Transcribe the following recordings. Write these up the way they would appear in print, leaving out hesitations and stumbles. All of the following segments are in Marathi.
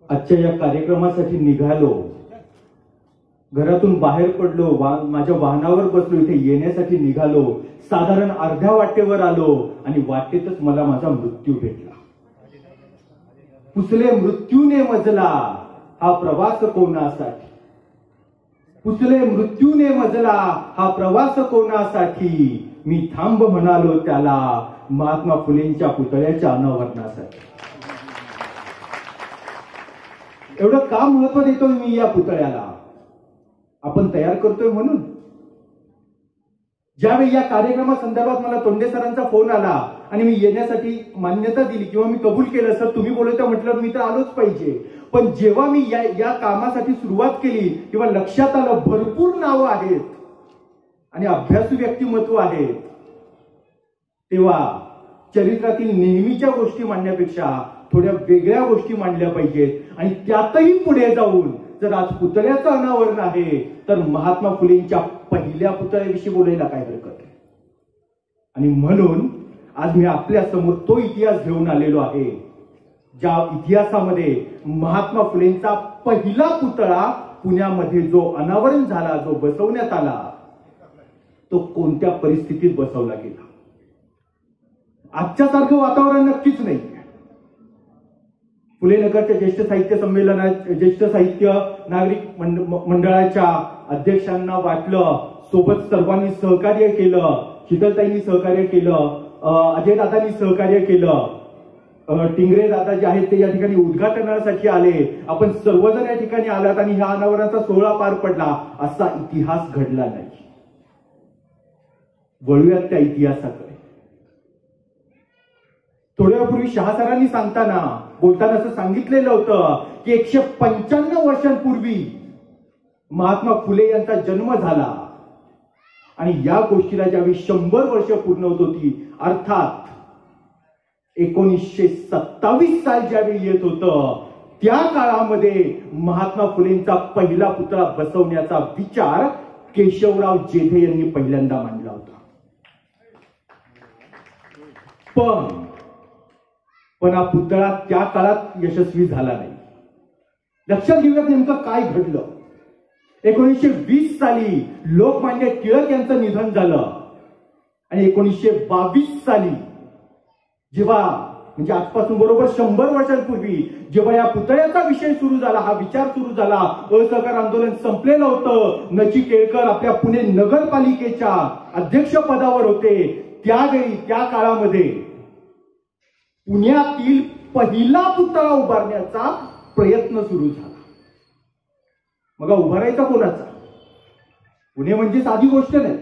आजच्या या कार्यक्रमासाठी निघालो, घरातून बाहेर पडलो, माझ्या वाहनावर बसलो, इथे येण्यासाठी निघालो. साधारण अर्ध्या वाटेवर आलो आणि वाटेतच मला माझा मृत्यू भेटला. पुसले मृत्यूने मजला हा प्रवास कोणासाठी, पुसले मृत्यूने मजला हा प्रवास कोणासाठी, मी थांब म्हणालो त्याला महात्मा फुलेंच्या पुतळ्याच्या अनावरणासाठी. एवढं का महत्व देतोय मी या पुतळ्याला? आपण तयार करतोय म्हणून. ज्यावेळी या कार्यक्रमासंदर्भात मला तोंडे सरांचा फोन आला आणि मी येण्यासाठी मान्यता दिली किंवा मी कबूल केलं, सर तुम्ही बोलवता म्हटलं मी तर आलोच पाहिजे. पण जेव्हा मी या कामासाठी सुरुवात केली किंवा लक्षात आलं भरपूर नावं आहेत आणि अभ्यासू व्यक्तिमत्व आहेत, तेव्हा चरित्रातील नेहमीच्या गोष्टी मांडण्यापेक्षा थोड्या वेगळ्या गोष्टी मांडल्या पाहिजेत. आणि त्यातही पुढे जाऊन जर आज पुतळ्याचं अनावरण आहे तर महात्मा फुलेंच्या पहिल्या पुतळ्याविषयी बोलायला काय हरकत आहे. आणि म्हणून आज मी आपल्या समोर तो इतिहास घेऊन आलेलो आहे, ज्या इतिहासामध्ये महात्मा फुलेंचा पहिला पुतळा पुण्यामध्ये जो अनावरण झाला, जो बसवण्यात आला, तो कोणत्या परिस्थितीत बसवला गेला. आजच्या सारखं वातावरण नक्कीच नाही. फुले नगरच्या ज्येष्ठ साहित्य संमेलनात ज्येष्ठ साहित्य नागरिक मंडळाच्या अध्यक्षांना वाटलं, सोबत सर्वांनी सहकार्य केलं, शीतलताईंनी सहकार्य केलं, अजयदादांनी सहकार्य केलं, टिंगरे दादा जे आहेत ते या ठिकाणी उद्घाटनासाठी आले, आपण सर्वजण या ठिकाणी आलात आणि ह्या अनावरणाचा सोहळा पार पडला. असा इतिहास घडला नाही. वळूयात त्या इतिहासाकडे. थोड्या वेळापूर्वी शहासरांनी बोलताना असं सांगितलेलं होतं की 195 वर्षांपूर्वी महात्मा फुले यांचा जन्म झाला आणि या गोष्टीला ज्यावेळी 100 वर्ष पूर्ण होत होती, अर्थात 1927 साल ज्यावेळी येत होतं, त्या काळामध्ये महात्मा फुलेंचा पहिला पुतळा बसवण्याचा विचार केशवराव जेधे यांनी पहिल्यांदा मांडला होता. पण हा पुतळा त्या काळात यशस्वी झाला नाही. लक्षात घेऊयात नेमकं काय घडलं. 1920 साली लोकमान्य टिळक यांचं निधन झालं आणि 1922 साली जेव्हा म्हणजे आजपासून बरोबर 100 वर्षांपूर्वी जेव्हा या पुतळ्याचा विषय सुरू झाला, हा विचार सुरू झाला, असहकार आंदोलन संपलेलं होतं, नची केळकर आपल्या पुणे नगरपालिकेच्या अध्यक्षपदावर होते, त्यावेळी त्या काळामध्ये पुण्यातील पहिला पुतळा उभारण्याचा प्रयत्न सुरू झाला. मग उभारायचा कोणाचा? पुणे म्हणजे साधी गोष्ट नाही.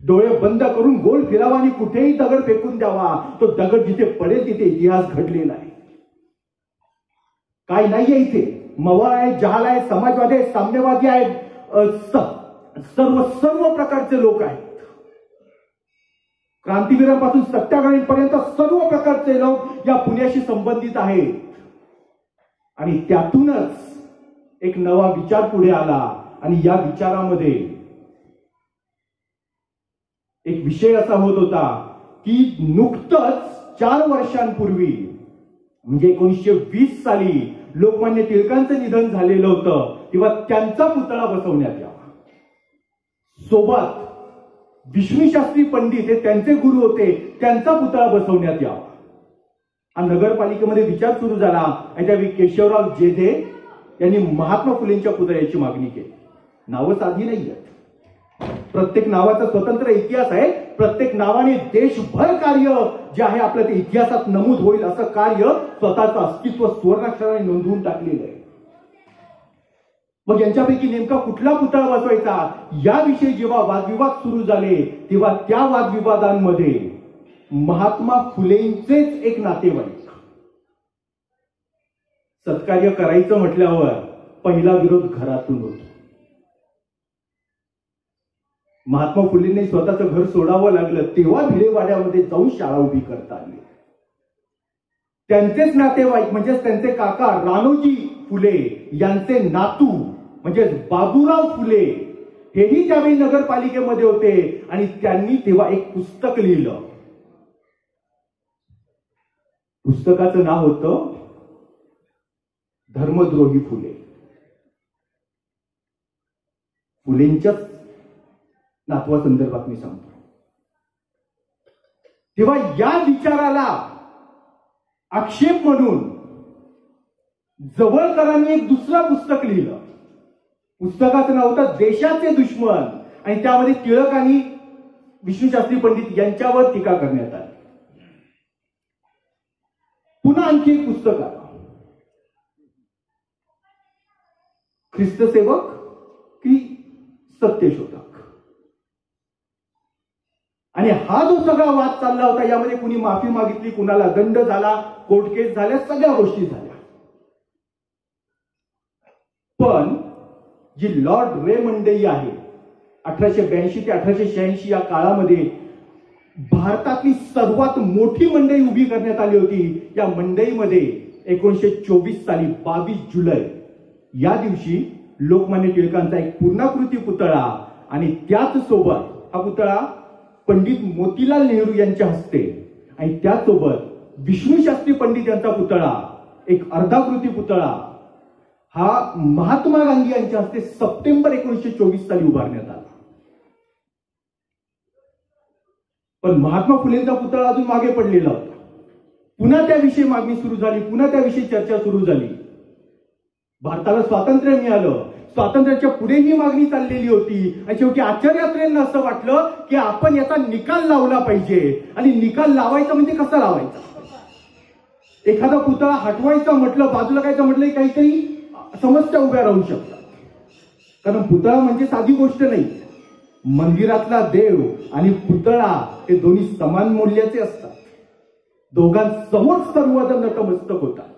डोळे बंद करून गोल फिरावा आणि कुठेही दगड फेकून द्यावा. तो दगड जिथे पडेल तिथे इतिहास घडलेला आहे. काय नाहीये इथे. मवाळ आहे, जहाल आहे, समाजवादी आहे, साम्यवादी आहेत, सर्व प्रकारचे लोक आहेत. क्रांतिवीरांपासून सत्याग्रहींपर्यंत सर्व प्रकारचे लोक या पुण्याशी संबंधित आहेत. आणि त्यातूनच एक नवा विचार पुढे आला आणि या विचारामध्ये एक विषय असा होत होता की नुकतंच 4 वर्षांपूर्वी म्हणजे 1920 साली लोकमान्य टिळकांचं निधन झालेलं होतं, तेव्हा त्यांचा पुतळा बसवण्यात यावा. सोबत विष्णूशास्त्री पंडित हे त्यांचे गुरु होते, त्यांचा पुतळा बसवण्यात यावा. हा नगरपालिकेमध्ये विचार सुरू झाला आणि त्यावेळी केशवराव जेधे यांनी महात्मा फुलेंच्या पुतळ्याची मागणी केली. नावं साधी नाही आहेत. प्रत्येक नावाचा स्वतंत्र इतिहास आहे. प्रत्येक नावाने देशभर कार्य जे आहे आपल्या ते इतिहासात नमूद होईल असं कार्य स्वतःचं अस्तित्व सुवर्णाक्षराने नोंदवून टाकलेलं आहे. मग यांच्यापैकी नेमका कुठला पुतळा बसवायचा याविषयी जेव्हा वादविवाद सुरू झाले, तेव्हा त्या वादविवादांमध्ये महात्मा फुलेंचेच एक नातेवाईक सत्कार्य करायचं म्हटल्यावर पहिला विरोध घरातून होतो. महात्मा फुलेंनी स्वतःचं घर सोडावं लागलं, तेव्हा भिडेवाड्यामध्ये जाऊन शाळा उभी करता आली. त्यांचेच नातेवाईक म्हणजेच त्यांचे काका राणोजी फुले यांचे नातू म्हणजे बाबूराव फुले हेही त्यावेळी नगरपालिकेमध्ये होते आणि त्यांनी तेव्हा एक पुस्तक लिहिलं. पुस्तकाचं नाव होतं धर्मद्रोही फुले. फुलेंच्याच नातवासंदर्भात मी सांगतो. तेव्हा या विचाराला आक्षेप म्हणून जवळकरांनी एक दुसरं पुस्तक लिहिलं. पुस्तकाचं नाव होतं देशाचे दुश्मन, आणि त्यामध्ये टिळक आणि विष्णूशास्त्री पंडित यांच्यावर टीका करण्यात आली. पुन्हा आणखी एक पुस्तक आलं, ख्रिस्तसेवक की सत्यशोधक. आणि हा जो सगळा वाद चालला होता, यामध्ये कुणी माफी मागितली, कुणाला दंड झाला, कोर्ट केस झाल्या, सगळ्या गोष्टी झाल्या. पण जी लॉर्ड रे मंडई आहे, 1882 ते 1886 या काळामध्ये भारतातली सर्वात मोठी मंडई उभी करण्यात आली होती. या मंडईमध्ये 1924 साली 22 जुलै या दिवशी लोकमान्य टिळकांचा एक पूर्णाकृती पुतळा, आणि त्याच सोबत हा पुतळा पंडित मोतीलाल नेहरू यांच्या हस्ते, आणि त्याचसोबत विष्णूशास्त्री पंडित यांचा पुतळा, एक अर्धाकृती पुतळा, हा महात्मा गांधी यांच्या हस्ते सप्टेंबर 1924 साली उभारण्यात आला. पण महात्मा फुलेंचा पुतळा अजून मागे पडलेला होता. पुन्हा त्याविषयी मागणी सुरू झाली, पुन्हा त्याविषयी चर्चा सुरू झाली. भारताला स्वातंत्र्य मिळालं, स्वातंत्र्याच्या पुढे ही मागणी चाललेली होती, आणि शेवटी आचार्यात्रेंना असं वाटलं की आपण याचा निकाल लावला पाहिजे. आणि निकाल लावायचा म्हणजे कसा लावायचा? एखादा पुतळा हटवायचा म्हटलं, बाजूला कायचं म्हटलं, काहीतरी समस्या उभ्या राहू शकतात. कारण पुतळा म्हणजे साधी गोष्ट नाही. मंदिरातला देव आणि पुतळा हे दोन्ही समान मूल्याचे असतात. दोघांसमोर सर्वजण नतमस्तक होतात.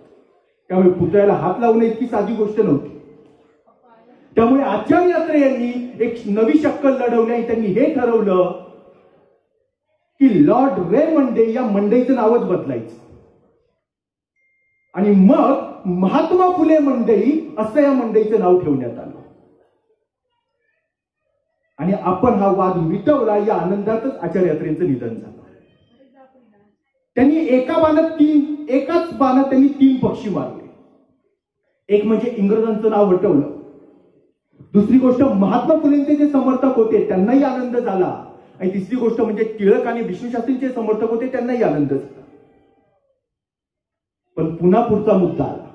त्यामुळे पुतळ्याला हात लावणं इतकी साधी गोष्ट नव्हती. त्यामुळे आचार्य अत्रे यांनी एक नवी शक्कल लढवली, आणि त्यांनी हे ठरवलं की लॉर्ड रे मंडई या मंडईचं नावच बदलायचं, आणि मग महात्मा फुले मंडई असं या मंडईचं नाव ठेवण्यात आलं. आणि आपण हा वाद मिटवला. या आनंदातच आचार्य अत्रेंचं निधन झालं. त्यांनी एकाच बाणात त्यांनी 3 पक्षी मारले. एक म्हणजे इंग्रजांचं नाव हटवलं. दुसरी गोष्ट, महात्मा फुलेंचे जे समर्थक होते त्यांनाही आनंद झाला. आणि तिसरी गोष्ट म्हणजे टिळक आणि विष्णूशास्त्रींचे समर्थक होते त्यांनाही आनंद झाला. पण पुन्हा पुढचा मुद्दा आला.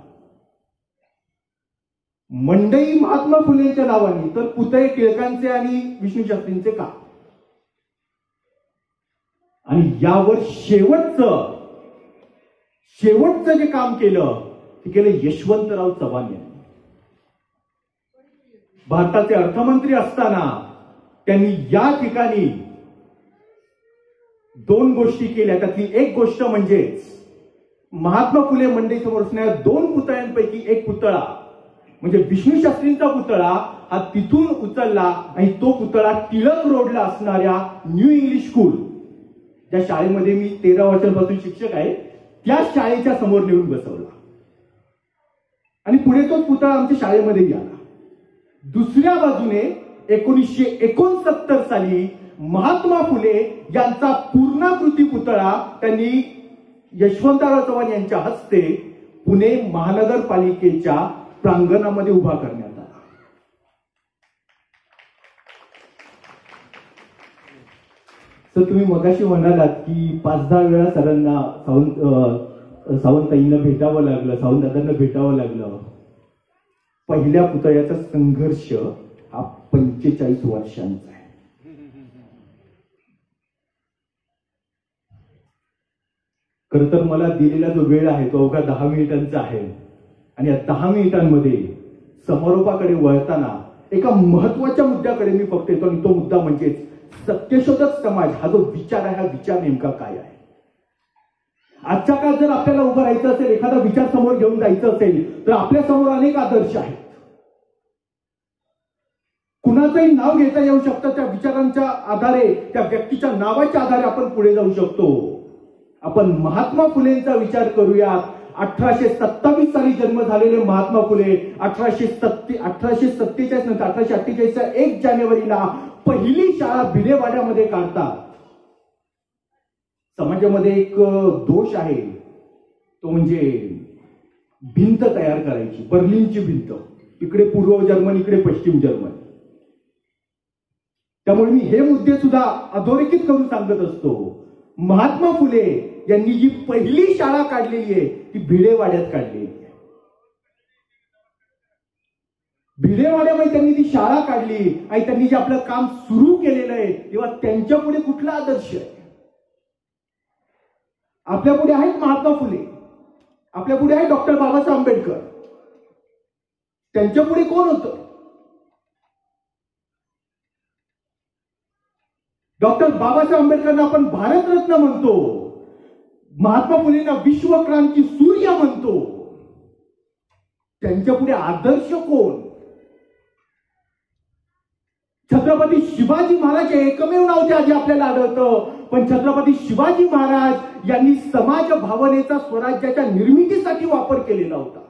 मंडई महात्मा फुलेंच्या नावाने, तर पुतळे टिळकांचे आणि विष्णूशास्त्रींचे का? आणि यावर शेवटचं जे काम केलं ते केलं यशवंतराव चव्हाण यांनी. भारताचे अर्थमंत्री असताना त्यांनी या ठिकाणी 2 गोष्टी केल्या. त्यातली एक गोष्ट म्हणजेच महात्मा फुले मंडई समोर असणाऱ्या 2 पुतळ्यांपैकी एक पुतळा म्हणजे विष्णूशास्त्रींचा पुतळा हा तिथून उचलला, आणि तो पुतळा टिळक रोडला असणाऱ्या न्यू इंग्लिश स्कूल, ज्या शाळेमध्ये मी 13 वर्षांपासून शिक्षक आहे, त्या शाळेच्या समोर नेऊन बसवला. आणि पुढे तो पुतळा आमच्या शाळेमध्येही आला. दुसऱ्या बाजूने 1969 साली महात्मा फुले यांचा पूर्णाकृती पुतळा त्यांनी यशवंतराव चव्हाण यांच्या हस्ते पुणे महानगरपालिकेच्या प्रांगणामध्ये उभा करण्यात आला. तर तुम्ही मगाशी म्हणालात की 5-10 वेळा सरांना सावंताईंना भेटावं लागलं, सावंतदादांना भेटावं लागलं. पहिल्या पुतळ्याचा संघर्ष हा 45 वर्षांचा आहे. खर तर मला दिलेला जो वेळ आहे तो अवघा 10 मिनिटांचा आहे, आणि या 10 मिनिटांमध्ये समारोपाकडे वळताना एका महत्वाच्या मुद्द्याकडे मी फक्त येतो, आणि तो मुद्दा म्हणजे सत्यशोधक समाज हा जो विचार आहे, हा विचार नेमका काय आहे. आजच्या काळात जर आपल्याला उभं राहायचं असेल, एखादा विचार समोर घेऊन जायचं असेल, तर आपल्या समोर अनेक आदर्श आहेत. कुणाचंही नाव घेता येऊ शकतं. त्या विचारांच्या आधारे, त्या व्यक्तीच्या नावाच्या आधारे आपण पुढे जाऊ शकतो. आपण महात्मा फुलेंचा विचार करूयात. 1827 साली जन्म झालेले महात्मा फुले 1847 नंतर 1848च्या 1 जानेवारीला पहिली शाळा भिडेवाड्यामध्ये काढतात. समाजामध्ये एक दोष आहे, तो म्हणजे भिंत तयार करायची, बर्लिनची भिंत, इकडे पूर्व जर्मनी, इकडे पश्चिम जर्मनी. त्यामुळे मी हे मुद्दे सुद्धा अधोरेखित करून सांगत असतो. महात्मा फुले यांनी जी पहिली शाळा काढलेली आहे ती भिडेवाड्यात काढलेली आहे. भिडेवाड्यामध्ये त्यांनी ती शाळा काढली आणि त्यांनी जे आपलं काम सुरू केलेलं आहे तेव्हा त्यांच्या पुढे कुठला आदर्श आहे? आपल्या पुढे आहेत महात्मा फुले, आपल्या पुढे आहे डॉक्टर बाबासाहेब आंबेडकर. त्यांच्या पुढे कोण होतं? डॉक्टर बाबासाहेब आंबेडकरांना आपण भारतरत्न म्हणतो, महात्मा फुलेंना विश्वक्रांती सूर्य म्हणतो. त्यांच्या पुढे आदर्श कोण? छत्रपती शिवाजी महाराज हे एकमेव नाव जे आपल्याला आढळतं. पण छत्रपती शिवाजी महाराज यांनी समाज भावनेचा स्वराज्याच्या निर्मितीसाठी वापर केलेला होता.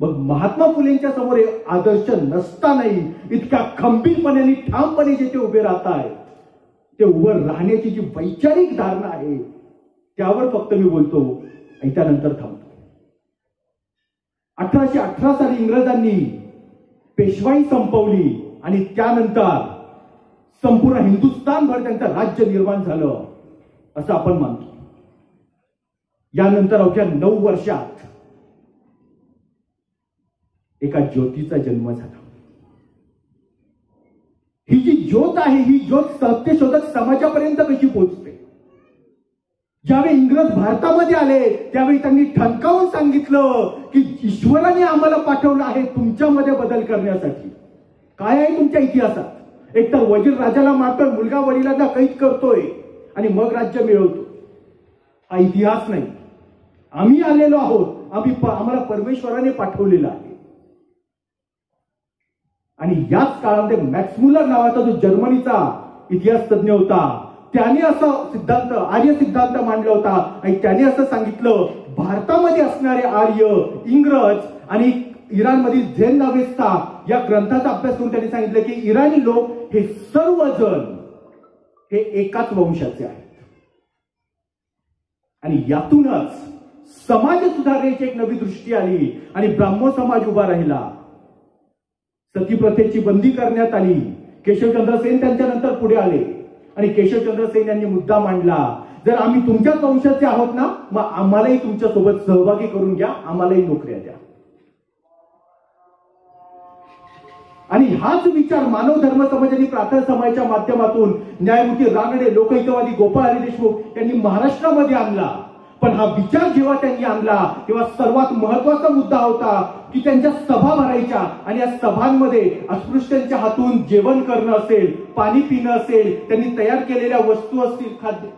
मग महात्मा फुलेंच्या समोर आदर्श नसतानाही इतक्या खंबीरपणे ठामपणे जे ते उभे राहत आहेत, ते उभं राहण्याची जी वैचारिक धारणा आहे त्यावर फक्त मी बोलतो आणि त्यानंतर थांबतो. 1818 साली इंग्रजांनी पेशवाई संपवली आणि त्यानंतर संपूर्ण हिंदुस्थानभर त्यांचं राज्य निर्माण झालं असं आपण मानतो. यानंतर अवघ्या 9 वर्षात एका ज्योतीचा जन्म झाला. ही जी ज्योत आहे ही ज्योत सत्यशोधक समाजापर्यंत कशी पोहोचते? ज्यावेळी इंग्रज भारतामध्ये आले त्यावेळी त्यांनी ठणकावून सांगितलं की ईश्वराने आम्हाला पाठवलं आहे तुमच्यामध्ये बदल करण्यासाठी. काय आहे तुमच्या इतिहासात? एकतर वजीर राजाला मारतोय, मुलगा वडिलांना कैद करतोय आणि मग राज्य मिळवतो. हा इतिहास नाही. आम्ही आलेलो आहोत, आम्हाला परमेश्वराने पाठवलेलं आहे. आणि याच काळामध्ये मॅक्स मुलर नावाचा जो जर्मनीचा इतिहास तज्ञ होता त्याने असा सिद्धांत, आर्य सिद्धांत मांडला होता आणि त्याने असं सांगितलं, भारतामध्ये असणारे आर्य, इंग्रज आणि इराणमधील झेन नावेस्ता या ग्रंथाचा अभ्यास करून त्यांनी सांगितलं की इराणी लोक हे सर्वजण हे एकाच वंशाचे आहेत. आणि यातूनच समाज सुधारणेची एक नवी दृष्टी आली आणि ब्राह्मण समाज उभा राहिला. सती प्रथेची बंदी करण्यात आली. केशवचंद्र सेन त्यांच्यानंतर पुढे आले आणि केशवचंद्र सेन यांनी मुद्दा मांडला, जर आम्ही तुमच्याच वंशाचे आहोत ना, मग आम्हालाही तुमच्या सोबत सहभागी करून घ्या, आम्हालाही नोकऱ्या द्या. आणि हाच विचार मानव धर्म समाज आणि प्रार्थना समाजाच्या माध्यमातून न्यायमूर्ती रानडे, लोकहितवादी गोपाळ हरी देशमुख यांनी महाराष्ट्रामध्ये आणला. पण हा विचार जेव्हा त्यांनी आणला तेव्हा सर्वात महत्वाचा मुद्दा होता की त्यांच्या सभा भरायच्या आणि या सभांमध्ये अस्पृश्यांच्या हातून जेवण करणं असेल, पाणी पिणं असेल, त्यांनी तयार केलेल्या वस्तू असतील, खाद्य.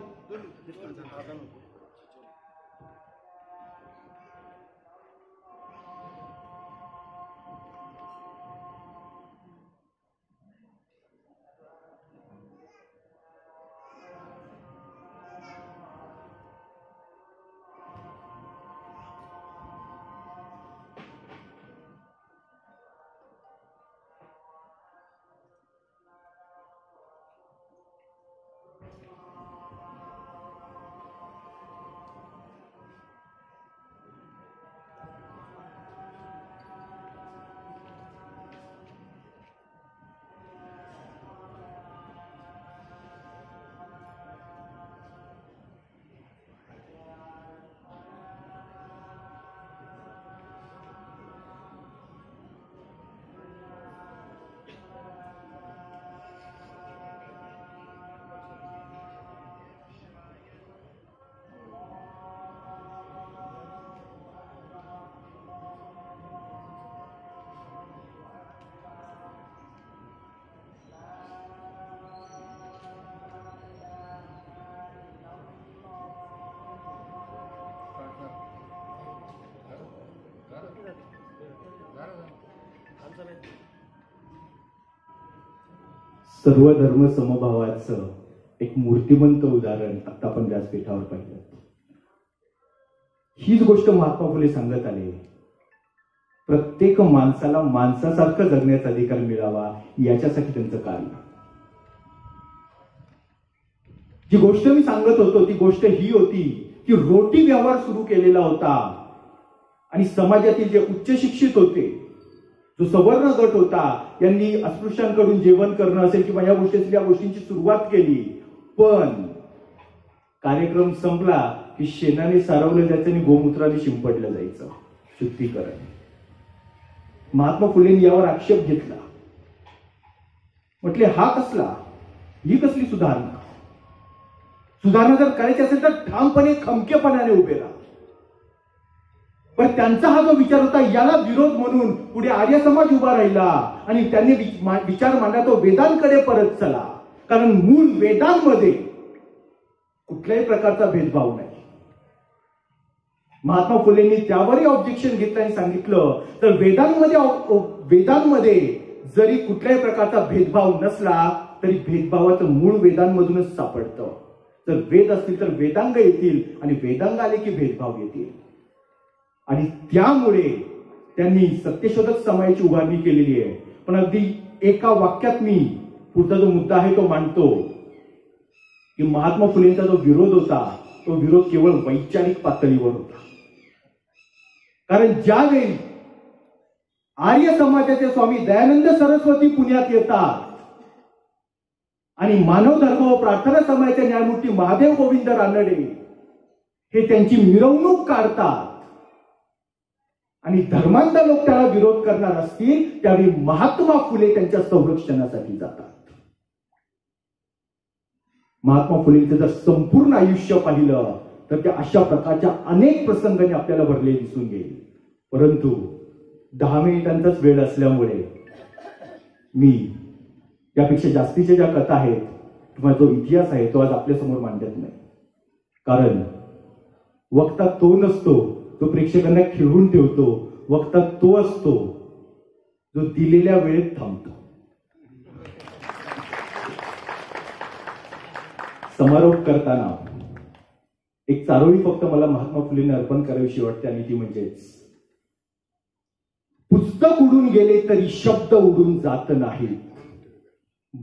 सर्व धर्म समभावाचं एक मूर्तिमंत उदाहरण आता आपण व्यासपीठावर पाहिलं. हीच गोष्ट महात्मा फुले सांगत आले, प्रत्येक माणसाला माणसासारखं जगण्याचा अधिकार मिळावा याच्यासाठी त्यांचं कार्य. जी गोष्ट मी सांगत होतो ती गोष्ट ही होती की रोटी व्यवहार सुरू केलेला होता आणि समाजातील जे उच्च शिक्षित होते, जो सवर्ण गट होता, यांनी अस्पृश्यांकडून जेवण करणं असेल किंवा या गोष्टींची सुरुवात केली. पण कार्यक्रम संपला की शेणाने सारवलं जायचं आणि गोमूत्राने शिंपडलं जायचं, शुद्धीकरण. महात्मा फुलेंनी यावर आक्षेप घेतला. म्हटले ही कसली सुधारणा? सुधारणा जर करायची असेल तर ठामपणे खमकेपणाने उभे राहा. पण त्यांचा हा जो विचार होता, याला विरोध म्हणून पुढे आर्य समाज उभा राहिला आणि त्यांनी विचार मांडला तो वेदांकडे परत चला. कारण मूळ वेदांमध्ये कुठल्याही प्रकारचा भेदभाव नाही. महात्मा फुलेंनी त्यावरही ऑब्जेक्शन घेतलं आणि सांगितलं तर वेदांमध्ये जरी कुठल्याही प्रकारचा भेदभाव नसला तरी भेदभावाचं मूळ वेदांमधूनच सापडतं. जर वेद असतील तर वेदांग येतील आणि वेदांग आले की भेदभाव येतील. आणि त्यामुळे त्यांनी सत्यशोधक समाजाची उभारणी केलेली आहे. पण अगदी एका वाक्यात मी पुढचा जो मुद्दा आहे तो मांडतो की महात्मा फुलेंचा जो विरोध होता तो विरोध केवळ वैचारिक पातळीवर होता. कारण ज्यावेळी आर्य समाजाचे स्वामी दयानंद सरस्वती पुण्यात येतात आणि मानव धर्म व प्रार्थना समाजाचे न्यायमूर्ती महादेव गोविंद रानडे हे त्यांची मिरवणूक काढतात आणि धर्मांध लोक त्याला विरोध करणार असतील, त्यावेळी महात्मा फुले त्यांच्या संरक्षणासाठी जातात. महात्मा फुलेंचं जर संपूर्ण आयुष्य पाहिलं तर त्या अशा प्रकारच्या अनेक प्रसंगांनी आपल्याला भरले दिसून येईल. परंतु 10 मिनिटांचाच वेळ असल्यामुळे मी यापेक्षा जास्तीच्या ज्या कथा आहेत किंवा जो इतिहास आहे तो आज आपल्या समोर मांडत नाही. कारण वक्ता तो नसतो जो प्रेक्षकांना खिळवून ठेवतो, वक्ता तो असतो जो दिलेल्या वेळेत थांबतो. समारोप करताना एक चारोळी फक्त मला महात्मा फुलेंना अर्पण करावीशी वाटते आणि ती म्हणजेच, पुस्तक उडून गेले तरी शब्द उडून जात नाही,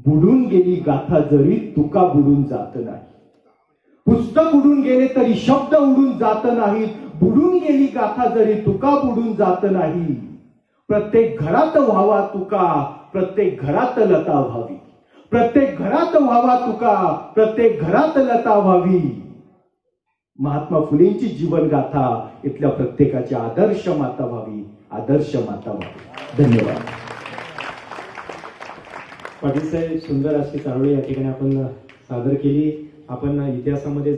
बुडून गेली गाथा जरी तुका बुडून जात नाही. पुस्तक उडून गेले तरी शब्द उडून जात नाहीत, बुडून गेली गाथा जरी तुका बुडून जात नाही. प्रत्येक घरात व्हावा तुका, प्रत्येक घरात लता व्हावी. प्रत्येक घरात व्हावा तुका, प्रत्येक घरात लता व्हावी. महात्मा फुलेंची जीवनगाथा इथल्या प्रत्येकाची आदर्श माता व्हावी, आदर्श माता व्हावी. धन्यवाद. पाटील साहेब, सुंदर अशी चारोळी या ठिकाणी आपण सादर केली. आपण इतिहासामध्ये